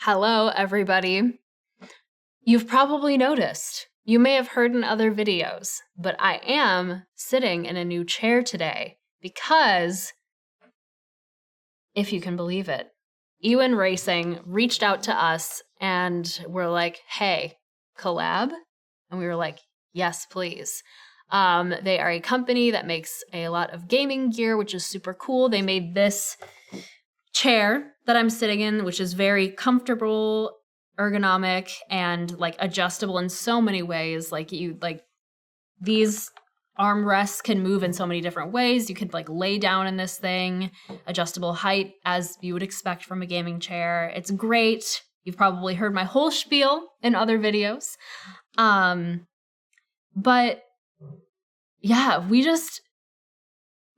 Hello, everybody. You've probably noticed, you may have heard in other videos, but I am sitting in a new chair today because, if you can believe it, Ewan Racing reached out to us and were like, hey, collab? And we were like, yes, please. They are a company that makes a lot of gaming gear, which is super cool. They made this chair that I'm sitting in, which is very comfortable, ergonomic, and like adjustable in so many ways. These armrests can move in so many different ways. You could like lay down in this thing, adjustable height as you would expect from a gaming chair. It's great. You've probably heard my whole spiel in other videos. But yeah, we just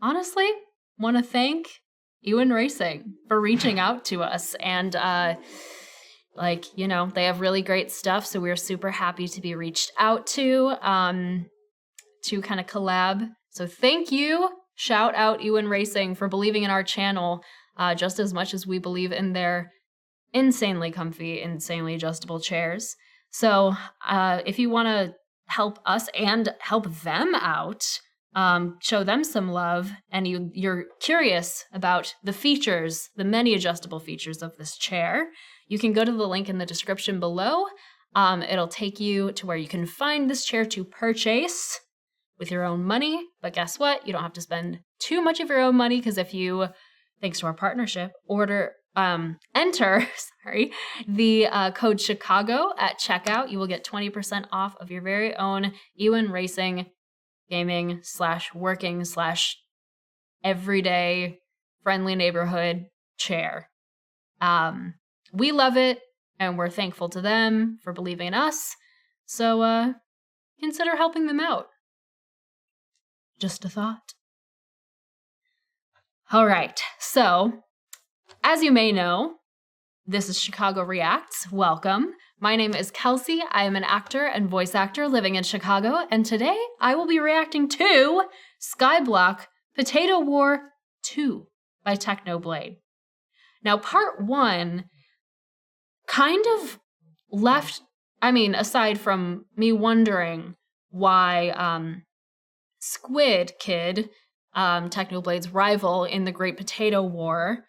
honestly want to thank Ewan Racing for reaching out to us. And they have really great stuff. So we're super happy to be reached out to kind of collab. So thank you. Shout out Ewan Racing for believing in our channel just as much as we believe in their insanely comfy, insanely adjustable chairs. So if you want to help us and help them out, show them some love, and you're curious about the features, the many adjustable features of this chair, you can go to the link in the description below. It'll take you to where you can find this chair to purchase with your own money. But guess what? You don't have to spend too much of your own money, because if you, thanks to our partnership, enter the code Chicago at checkout, you will get 20% off of your very own Ewan Racing gaming / working / everyday friendly neighborhood chair. We love it, and we're thankful to them for believing in us. So consider helping them out. Just a thought. All right, so as you may know, this is Chicago Reacts. Welcome. My name is Kelsey. I am an actor and voice actor living in Chicago, and today I will be reacting to Skyblock Potato War 2 by Technoblade. Now, part 1 kind of left, aside from me wondering why Squid Kid, Technoblade's rival in the Great Potato War,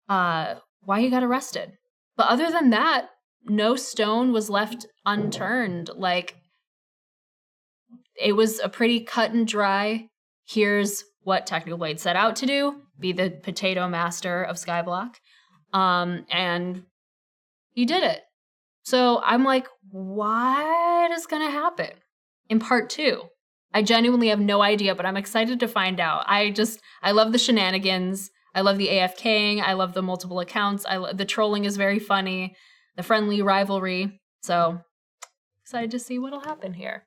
why he got arrested. But other than that, no stone was left unturned. Like, it was a pretty cut and dry, here's what Technoblade set out to do, be the potato master of Skyblock. And he did it. So I'm like, what is gonna happen in part 2? I genuinely have no idea, but I'm excited to find out. I love the shenanigans. I love the AFKing. I love the multiple accounts. The trolling is very funny. The friendly rivalry. So excited to see what'll happen here.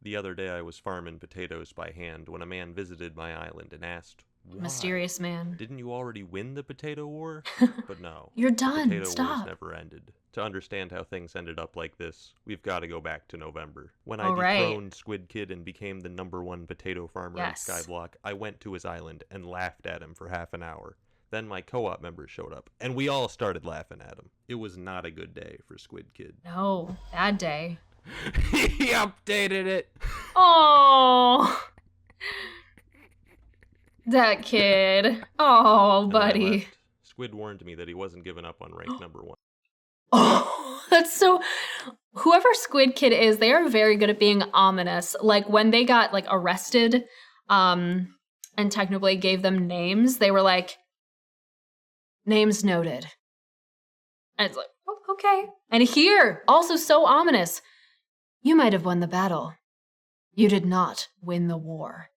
The other day I was farming potatoes by hand when a man visited my island and asked, why? Mysterious man. Didn't you already win the potato war? But no. You're done. The potato Stop. wars never ended. To understand how things ended up like this, we've got to go back to November. When I All right. dethroned Squid Kid and became the #1 potato farmer on Skyblock, I went to his island and laughed at him for half an hour. Then my co-op members showed up, and we all started laughing at him. It was not a good day for Squid Kid. No, bad day. He updated it. Oh, that kid. Oh, buddy. Squid warned me that he wasn't giving up on rank #1. Oh, that's so... Whoever Squid Kid is, they are very good at being ominous. Like, when they got, like, arrested, and Technoblade gave them names, they were like, names noted. And it's like, oh, okay. And here, also so ominous. You might have won the battle. You did not win the war.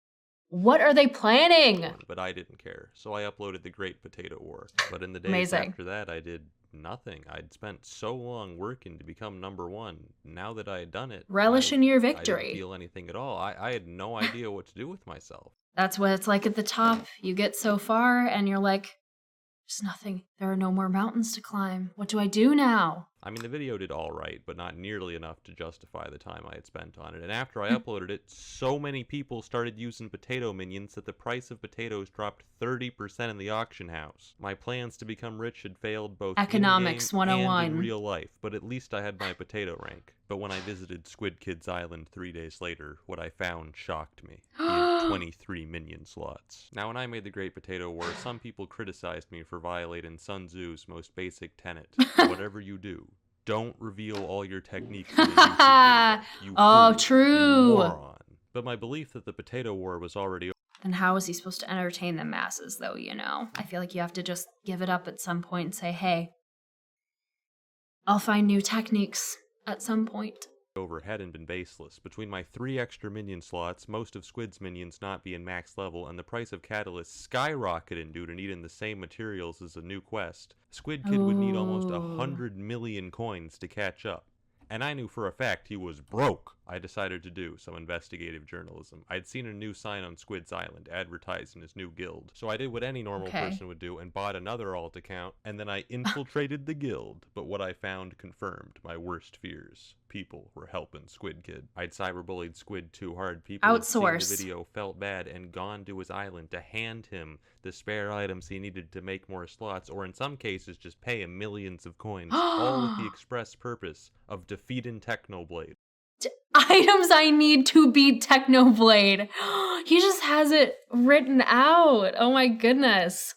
What are they planning? But I didn't care, so I uploaded the Great Potato War. But in the days after that, I did nothing. I'd spent so long working to become #1. Now that I had done it, relish in your victory. I didn't feel anything at all. I had no idea what to do with myself. That's what it's like at the top. You get so far, and you're like, There's nothing. There are no more mountains to climb. What do I do now? I mean, the video did all right, but not nearly enough to justify the time I had spent on it. And after I uploaded it, so many people started using potato minions that the price of potatoes dropped 30% in the auction house. My plans to become rich had failed both Economics in-game 101. and in real life, but at least I had my potato rank. But when I visited Squid Kids Island 3 days later, what I found shocked me. He had 23 minion slots. Now, when I made the Great Potato War, some people criticized me for violating Sun Tzu's most basic tenet. Whatever you do, don't reveal all your techniques in a YouTube video. Oh, fool, true. You moron. But my belief that the Potato War was already Then how is he supposed to entertain the masses, though, you know? I feel like you have to just give it up at some point and say, hey, I'll find new techniques at some point. over hadn't been baseless. Between my 3 extra minion slots, most of Squid's minions not being max level, and the price of catalysts skyrocketing due to needing the same materials as a new quest, Squid Kid would need almost 100 million coins to catch up. And I knew for a fact he was broke. I decided to do some investigative journalism. I'd seen a new sign on Squid's Island advertising his new guild. So I did what any normal person would do and bought another alt account, and then I infiltrated the guild. But what I found confirmed my worst fears. People were helping Squid Kid. I'd cyberbullied Squid too hard. People had seen the video, felt bad, and gone to his island to hand him the spare items he needed to make more slots, or in some cases just pay him millions of coins, all with the express purpose of defeating Technoblade. Items I need to beat Technoblade. He just has it written out. Oh my goodness.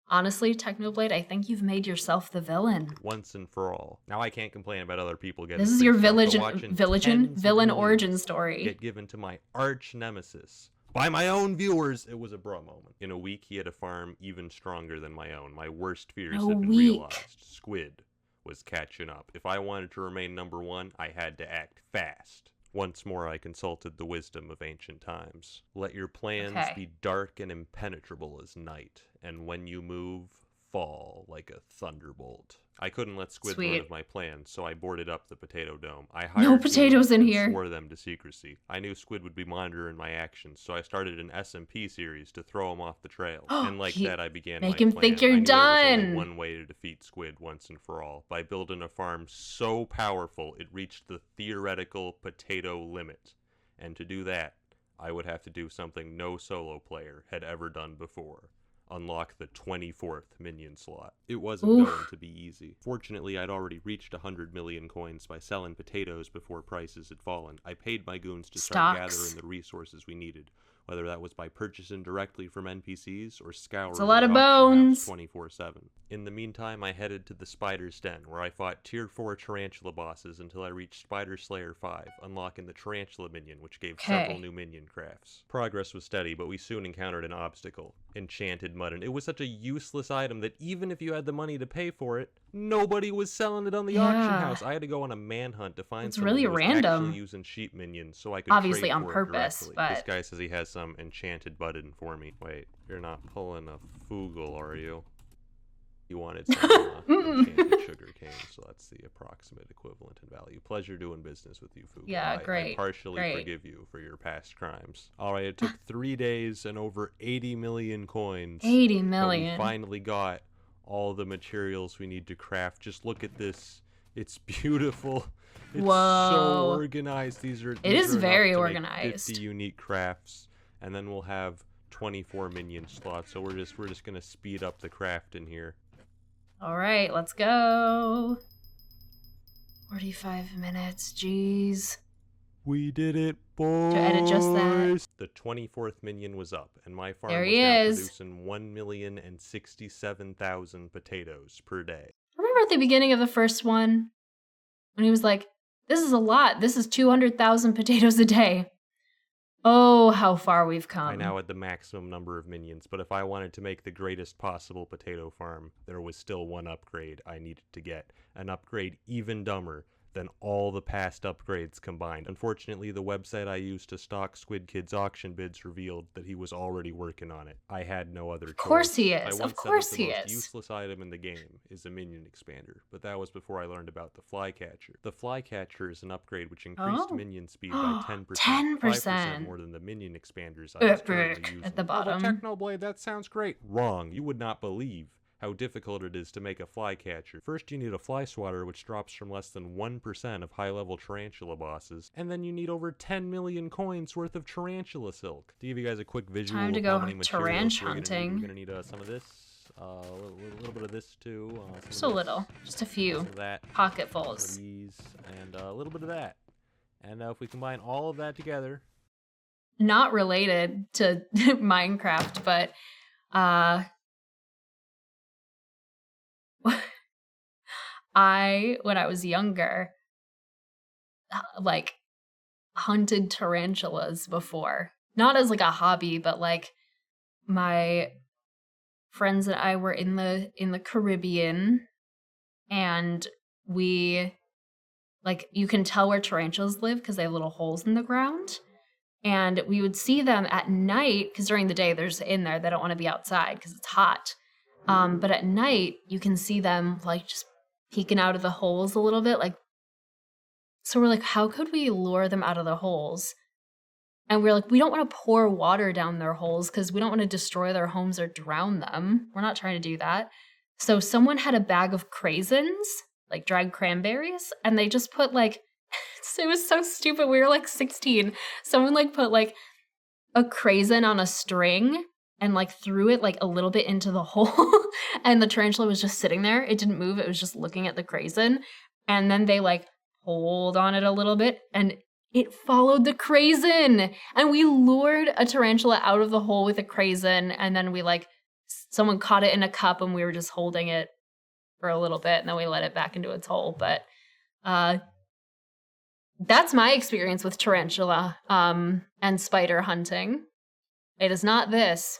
Honestly, Technoblade, I think you've made yourself the villain. Once and for all. Now I can't complain about other people getting. This is your villain origin story. Get given to my arch nemesis. By my own viewers, it was a bro moment. In a week, he had a farm even stronger than my own. My worst fears had been realized. Squid was catching up. If I wanted to remain number 1, I had to act fast. Once more, I consulted the wisdom of ancient times. Let your plans be dark and impenetrable as night, and when you move, fall like a thunderbolt. I couldn't let Squid learn of my plans, so I boarded up the potato dome. I hired no potatoes in here. Swore them to secrecy. I knew Squid would be monitoring my actions, so I started an SMP series to throw him off the trail. And like that, I began my plan. Make him think you're done. There was only one way to defeat Squid once and for all, by building a farm so powerful it reached the theoretical potato limit. And to do that, I would have to do something no solo player had ever done before. Unlock the 24th minion slot. It wasn't going to be easy. Fortunately, I'd already reached 100 million coins by selling potatoes before prices had fallen. I paid my goons to start gathering the resources we needed, whether that was by purchasing directly from NPCs or scouring the auction house 24/7. In the meantime, I headed to the Spider's Den, where I fought Tier 4 Tarantula bosses until I reached Spider Slayer 5, unlocking the Tarantula minion, which gave several new minion crafts. Progress was steady, but we soon encountered an obstacle. Enchanted Mud, and it was such a useless item that even if you had the money to pay for it, nobody was selling it on the auction house. I had to go on a manhunt to find someone who was actually using sheep minions so I could obviously trade on for purpose, it directly. but This guy says he has some enchanted button for me. Wait, you're not pulling a Foogle, are you? You wanted some enchanted sugar cane, so that's the approximate equivalent in value. Pleasure doing business with you, Foogle. Yeah, I partially forgive you for your past crimes. Alright, it took 3 days and over 80 million coins. 80 million. But we finally got all the materials we need to craft. Just look at this. It's beautiful. It's so organized. It is very organized. 50 unique crafts, and then we'll have 24 minion slots. So we're just gonna speed up the craft in here. All right, let's go. 45 minutes, jeez. We did it, boys. To edit just that. The 24th minion was up, and my farm was now producing 1,067,000 potatoes per day. Remember at the beginning of the first one, when he was like, this is a lot. This is 200,000 potatoes a day. Oh, how far we've come. I now had the maximum number of minions, but if I wanted to make the greatest possible potato farm, there was still one upgrade I needed to get. An upgrade even dumber than all the past upgrades combined. Unfortunately, the website I used to stock Squid Kid's auction bids revealed that he was already working on it. I had no other choice. Of course he is. Of course he is. The most useless item in the game is a minion expander, but that was before I learned about the Flycatcher. The Flycatcher is an upgrade which increased minion speed by 10%. 5% more than the minion expanders I was currently using. At the bottom. Technoblade, that sounds great. Wrong. You would not believe how difficult it is to make a flycatcher. First, you need a fly swatter, which drops from less than 1% of high-level tarantula bosses, and then you need over 10 million coins worth of tarantula silk. To give you guys a quick visual Time to of go how many materials we're hunting. gonna need some of this, a little bit of this too. Just a little, just a few some of that, pocketfuls. some of these, and a little bit of that. And if we combine all of that together, not related to Minecraft, but when I was younger, like hunted tarantulas before. Not as like a hobby, but like my friends and I were in the Caribbean, and we, like, you can tell where tarantulas live because they have little holes in the ground. And we would see them at night, because during the day they're just in there. They don't want to be outside because it's hot. But at night you can see them like just peeking out of the holes a little bit. Like, so we're like, how could we lure them out of the holes? And we're like, we don't want to pour water down their holes because we don't want to destroy their homes or drown them. We're not trying to do that. So someone had a bag of craisins, like dried cranberries, and they just put like, it was so stupid. We were like 16. Someone like put like a craisin on a string and like threw it like a little bit into the hole. And the tarantula was just sitting there. It didn't move. It was just looking at the craisin. And then they like pulled on it a little bit and it followed the craisin. And we lured a tarantula out of the hole with a craisin. And then we like, someone caught it in a cup and we were just holding it for a little bit. And then we let it back into its hole. But that's my experience with tarantula and spider hunting. It is not this.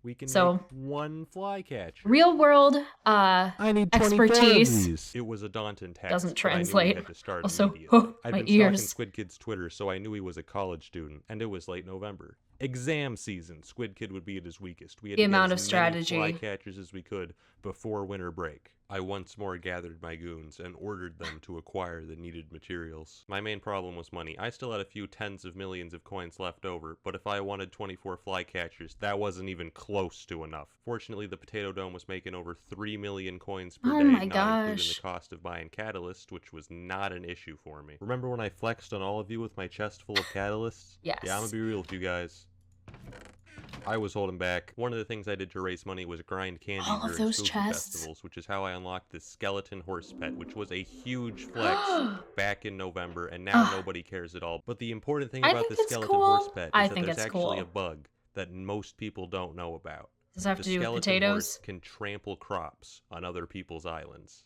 We can make one flycatcher. Real world I need expertise. Of these. It was a daunting task. Doesn't translate. I knew we had to start Also, immediately. I'd my been ears. stalking Squid Kid's Twitter, so I knew he was a college student, and it was late November. Exam season. Squid Kid would be at his weakest. We had The to amount get of as strategy. many flycatchers as we could before winter break. I once more gathered my goons and ordered them to acquire the needed materials. My main problem was money. I still had a few tens of millions of coins left over, but if I wanted 24 flycatchers, that wasn't even close to enough. Fortunately, the Potato Dome was making over 3 million coins per day, not including the cost of buying catalyst, which was not an issue for me. Remember when I flexed on all of you with my chest full of catalysts? Yes. Yeah, I'm gonna be real with you guys. I was holding back. One of the things I did to raise money was grind candy during spooky festivals, which is how I unlocked this skeleton horse pet, which was a huge flex back in November, and now nobody cares at all. But the important thing about the skeleton horse pet is that there's actually a bug that most people don't know about. Does it have to do with potatoes? The skeleton horse can trample crops on other people's islands.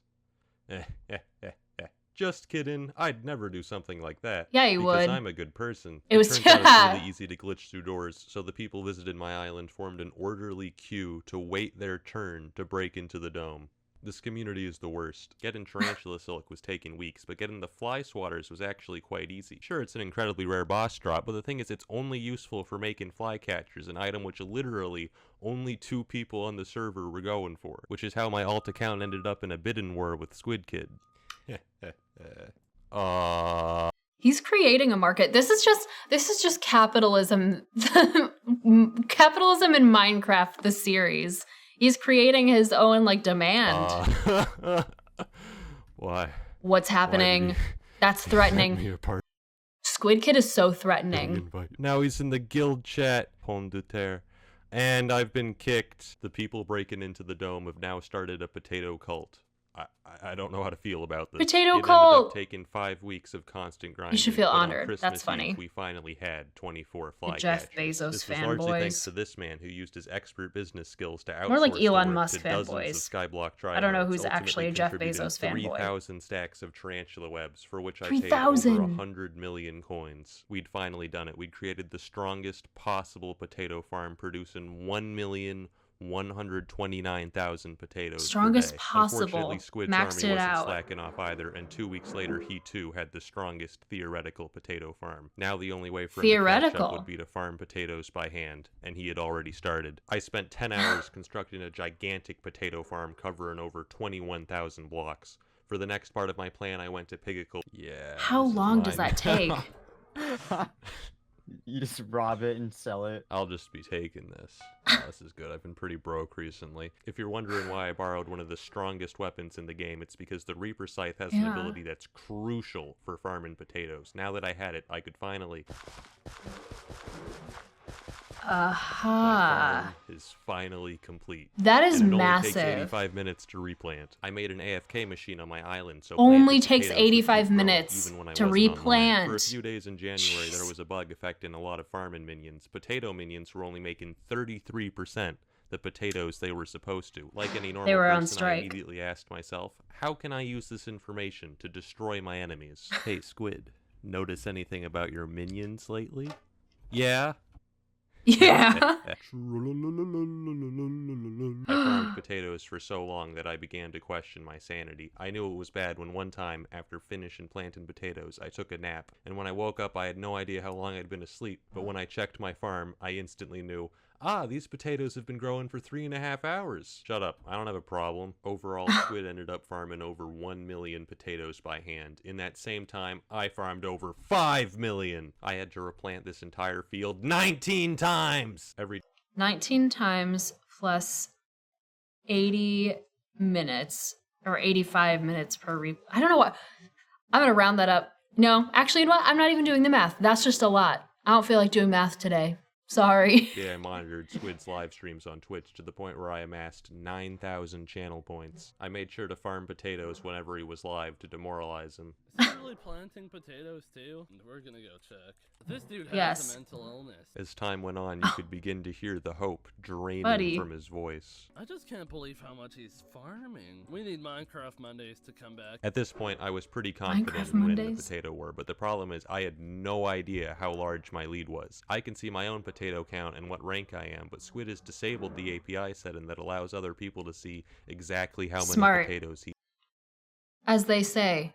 Just kidding. I'd never do something like that. Yeah, you would. Because I'm a good person. It was turns out it's really easy to glitch through doors, so the people visited my island formed an orderly queue to wait their turn to break into the dome. This community is the worst. Getting tarantula silk was taking weeks, but getting the fly swatters was actually quite easy. Sure, it's an incredibly rare boss drop, but the thing is it's only useful for making flycatchers, an item which literally only 2 people on the server were going for, which is how my alt account ended up in a bidding war with Squid Kid. He's creating a market. This is just capitalism. Capitalism in Minecraft, the series. He's creating his own like demand. Why? What's happening? That's threatening. Squid Kid is so threatening. Now he's in the guild chat. Pomme de terre. And I've been kicked. The people breaking into the dome have now started a potato cult. I don't know how to feel about this. Potato cult! It ended up taking 5 weeks of constant grinding. You should feel honored. Christmas That's funny. Eve, we finally had 24 flycatchers. Jeff Bezos this was largely thanks fanboys. to this man who used his expert business skills to outsource More like Elon work Musk to dozens fanboys. of Skyblock tryhards. I don't know who's ultimately actually a Jeff contributed Bezos fanboy. 3,000 stacks of tarantula webs, for which I paid 3,000! over 100 million coins. We'd finally done it. We'd created the strongest possible potato farm, producing 1,129,000 potatoes. Strongest per day. possible. Unfortunately, Squid's Maxed army it wasn't out. slacking off either, and 2 weeks later, he too had the strongest theoretical potato farm. Now the only way for him to catch up would be to farm potatoes by hand, and he had already started. I spent 10 hours constructing a gigantic potato farm covering over 21,000 blocks. For the next part of my plan, I went to Pigacle. Yeah. How long does that take? You just rob it and sell it. I'll just be taking this. This is good. I've been pretty broke recently. If you're wondering why I borrowed one of the strongest weapons in the game, it's because the Reaper Scythe has an ability that's crucial for farming potatoes. Now that I had it, I could finally... My farm is finally complete. That is and it massive. Only takes 85 minutes to replant. I made an AFK machine on my island, so only takes 85 minutes to replant. Online. For a few days in January, there was a bug affecting a lot of farming minions. Potato minions were only making 33% the potatoes they were supposed to. Like any normal they were person, on strike. I immediately asked myself, how can I use this information to destroy my enemies? Hey, Squid, notice anything about your minions lately? Yeah? Yeah. I farmed potatoes for so long that I began to question my sanity. I knew it was bad when one time, after finishing planting potatoes, I took a nap, and when I woke up I had no idea how long I'd been asleep, but when I checked my farm, I instantly knew, these potatoes have been growing for 3.5 hours. Shut up, I don't have a problem. Overall, Squid ended up farming over 1 million potatoes by hand. In that same time, I farmed over 5 million. I had to replant this entire field 19 times! 19 times plus 80 minutes, or 85 minutes per I don't know what. I'm gonna round that up. No, actually, you know what? I'm not even doing the math. That's just a lot. I don't feel like doing math today. Sorry. Yeah, I monitored Squid's live streams on Twitch to the point where I amassed 9,000 channel points. I made sure to farm potatoes whenever he was live to demoralize him. Is he really planting potatoes too? We're gonna go check. This dude has a mental illness. As time went on, you could begin to hear the hope draining from his voice. I just can't believe how much he's farming. We need Minecraft Mondays to come back. At this point, I was pretty confident in winning the potato war, but the problem is I had no idea how large my lead was. I can see my own potato count and what rank I am, but Squid has disabled the API setting that allows other people to see exactly how many potatoes he... As they say,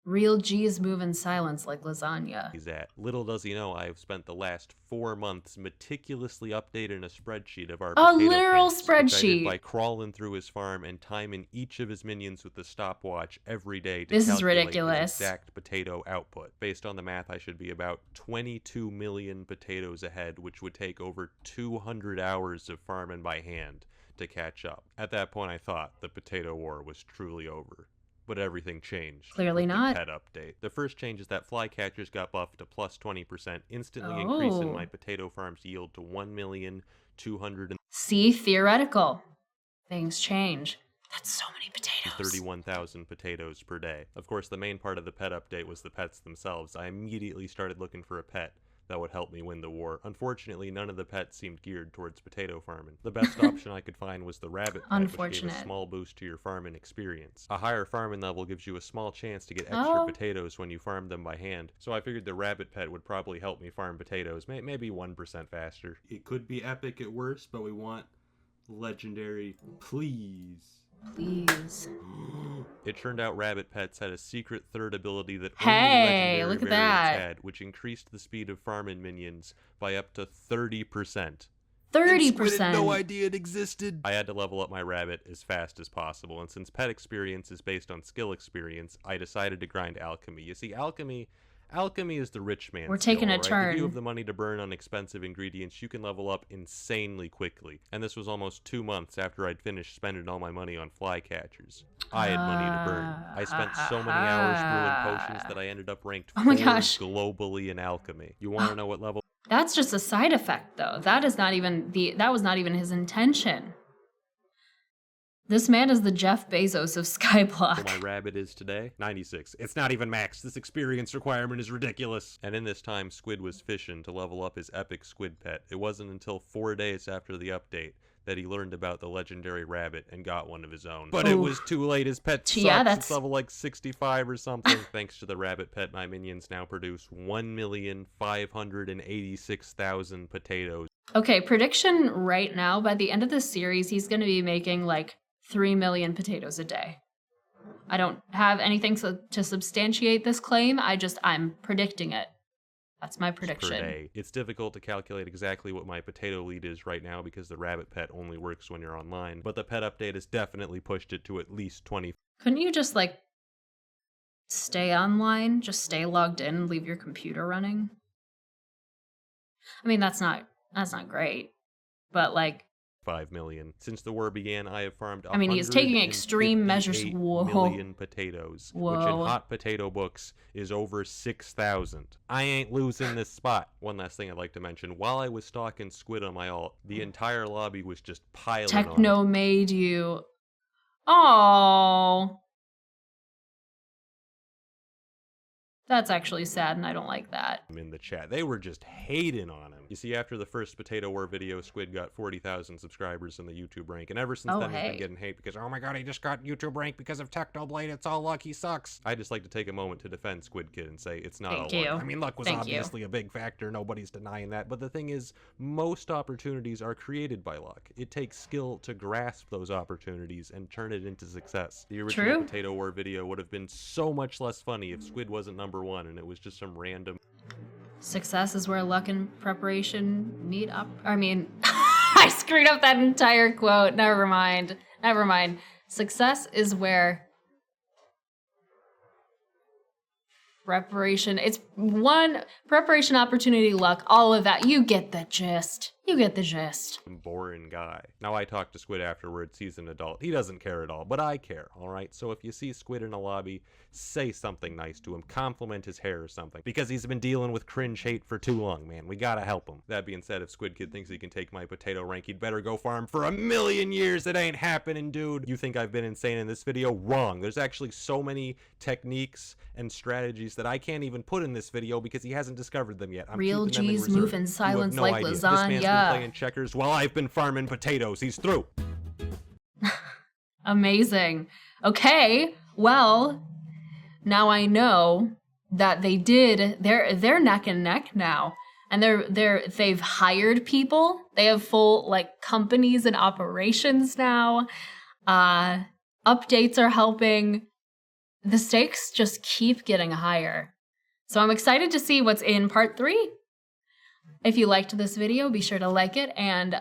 real G's move in silence like lasagna. He's at. Little does he know I have spent the last 4 months meticulously updating a spreadsheet of our potato literal counts, spreadsheet. By crawling through his farm and timing each of his minions with the stopwatch every day to this is calculate ridiculous. his exact potato output. Based on the math, I should be about 22 million potatoes ahead, which would take over 200 hours of farming by hand to catch up. At that point, I thought the potato war was truly over. But everything changed. Clearly not. The pet update. The first change is that Flycatchers got buffed to plus 20%, instantly increasing my potato farm's yield to 1,200,000. See, theoretical. Things change. That's so many potatoes. 31,000 potatoes per day. Of course, the main part of the pet update was the pets themselves. I immediately started looking for a pet that would help me win the war. Unfortunately, none of the pets seemed geared towards potato farming. The best option I could find was the rabbit pet, which gave a small boost to your farming experience. A higher farming level gives you a small chance to get extra potatoes when you farm them by hand, so I figured the rabbit pet would probably help me farm potatoes, maybe 1% faster. It could be epic at worst, but we want legendary, please. Please. It turned out rabbit pets had a secret third ability that only legendary look at variants that. had, which increased the speed of farming minions by up to 30%. 30%. I had no idea it existed. I had to level up my rabbit as fast as possible, and since pet experience is based on skill experience, I decided to grind alchemy. You see, alchemy is the rich man's We're taking skill, a right? turn. If you have the money to burn on expensive ingredients, you can level up insanely quickly. And this was almost 2 months after I'd finished spending all my money on Flycatchers. I had money to burn. I spent so many hours brewing potions that I ended up ranked 4 globally in alchemy. You want to know what level? That's just a side effect, though. That was not even his intention. This man is the Jeff Bezos of Skyblock. My rabbit is today 96. It's not even max. This experience requirement is ridiculous. And in this time, Squid was fishing to level up his epic squid pet. It wasn't until 4 days after the update that he learned about the legendary rabbit and got one of his own. But it was too late. His pet sucks. It's level like 65 or something. Thanks to the rabbit pet, my minions now produce 1,586,000 potatoes. Okay, prediction right now, by the end of this series, he's going to be making like 3 million potatoes a day. I don't have anything to substantiate this claim. I'm predicting it. That's my prediction. Per day. It's difficult to calculate exactly what my potato lead is right now because the rabbit pet only works when you're online, but the pet update has definitely pushed it to at least 20. Couldn't you just stay online, just stay logged in and leave your computer running? I mean, that's not great, but like 5 million. Since the war began, I have farmed I mean, he's taking extreme measures. 158 million potatoes, which in hot potato books is over 6,000. I ain't losing this spot. One last thing I'd like to mention. While I was stalking Squid on my alt, the entire lobby was just piling on. Techno made you. Oh. That's actually sad, and I don't like that. In the chat, they were just hating on him. You see, after the first Potato War video, Squid got 40,000 subscribers in the YouTube rank, and ever since then he's been getting hate because, oh my god, he just got YouTube rank because of Technoblade. It's all luck. He sucks. I just like to take a moment to defend Squid Kid and say it's not all luck. I mean, luck was obviously a big factor. Nobody's denying that. But the thing is, most opportunities are created by luck. It takes skill to grasp those opportunities and turn it into success. The original Potato War video would have been so much less funny if Squid wasn't number one and it was just some random. Success is where luck and preparation meet up. I mean, I screwed up that entire quote. Never mind. Never mind. Success is where preparation, it's one preparation, opportunity, luck, all of that. You get the gist. You get the gist. Boring guy. Now I talked to Squid afterwards. He's an adult. He doesn't care at all, but I care, all right? So if you see Squid in a lobby, say something nice to him. Compliment his hair or something. Because he's been dealing with cringe hate for too long, man. We gotta help him. That being said, if Squid Kid thinks he can take my potato rank, he'd better go farm for 1,000,000 years. It ain't happening, dude. You think I've been insane in this video? Wrong. There's actually so many techniques and strategies that I can't even put in this video because he hasn't discovered them yet. I'm Real G's move in silence like lasagna. This man's been playing checkers while I've been farming potatoes. He's through. Amazing. Okay, well, now I know that they're neck and neck now. And they've hired people. They have full like companies and operations now. Updates are helping. The stakes just keep getting higher. So I'm excited to see what's in part 3. If you liked this video, be sure to like it and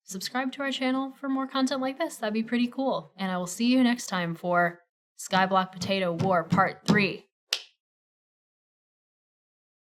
subscribe to our channel for more content like this. That'd be pretty cool. And I will see you next time for Skyblock Potato War Part 3.